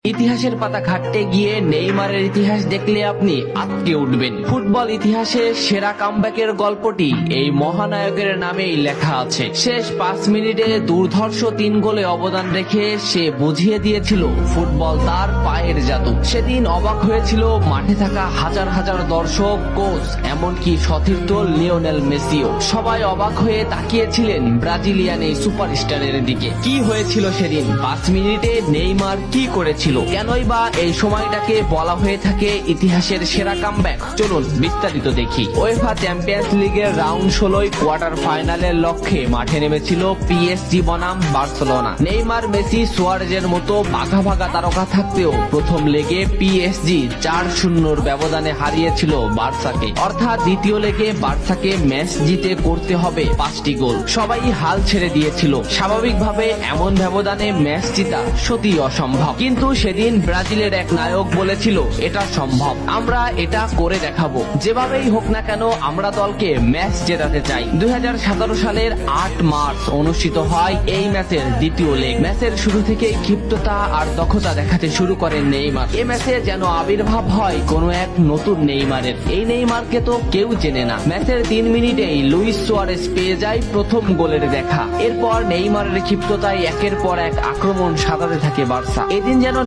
ইতিহাসের পাতা ঘাটতে গিয়ে নেইমারের ইতিহাস দেখলে আপনি আঁতকে উঠবেন। ফুটবল ইতিহাসে সেরা কামব্যাকের গল্পটি এই মহানায়কের নামেই লেখা আছে। শেষ 5 মিনিটে দুর্ধর্ষ 3 গোলে অবদান রেখে সে বুঝিয়ে দিয়েছিল ফুটবল তার পায়ের জাদু। সেদিন অবাক হয়েছিল মাঠে থাকা হাজার হাজার দর্শক, কোচ, এমনকি সতীর্থ লিওনেল মেসিও। সবাই অবাক হয়ে তাকিয়েছিলেন ব্রাজিলিয়ান এই সুপারস্টারের দিকে। কি হয়েছিল সেদিন? 5 মিনিটে নেইমার কি করেছিল? কেনই বা এই সময়টাকে বলা হয়ে থাকে ইতিহাসের সেরা কামব্যাক? চলুন বিস্তারিত দেখি। উয়েফা চ্যাম্পিয়ন্স লিগের রাউন্ড 16 কোয়ার্টার ফাইনালের লক্ষ্যে মাঠে নেমেছিল পিএসজি বনাম বার্সেলোনা। নেইমার, মেসি, সুয়ারেজের মতো বাঘা বাঘা তারকা থাকতেও প্রথম লেগে পিএসজি 4-0 ব্যবধানে হারিয়েছিল বার্সাকে। অর্থাৎ দ্বিতীয় লেগে বার্সাকে ম্যাচ জিতে করতে হবে 5টি গোল। সবাই হাল ছেড়ে দিয়েছিল। স্বাভাবিকভাবে এমন ব্যবধানে ম্যাচ জিতা সত্যি অসম্ভব, কিন্তু সেদিন ব্রাজিলের এক নায়ক বলেছিল এটা সম্ভব, আমরা এটা করে দেখাবো। যেভাবেই হোক না কেন আমরা দলকে ম্যাচ জেতাতে চাই। 2017 সালের 8 মার্চ অনুষ্ঠিত হয় এই ম্যাচের দ্বিতীয় লেগ। ম্যাচের শুরু থেকেই ক্ষিপ্ততা আর দক্ষতা দেখাতে শুরু করেন নেইমার। এই ম্যাচে যেন আবির্ভাব হয় কোন এক নতুন নেইমারের। এই নেইমারকে তো কেউ চেনে না। ম্যাচের 3 মিনিটেই লুইস সুয়ারেজ পেয়ে যায় প্রথম গোলের দেখা। এরপর নেইমারের ক্ষিপ্ততায় একের পর এক আক্রমণ সাজাতে থাকে বার্সা। এদিন যেন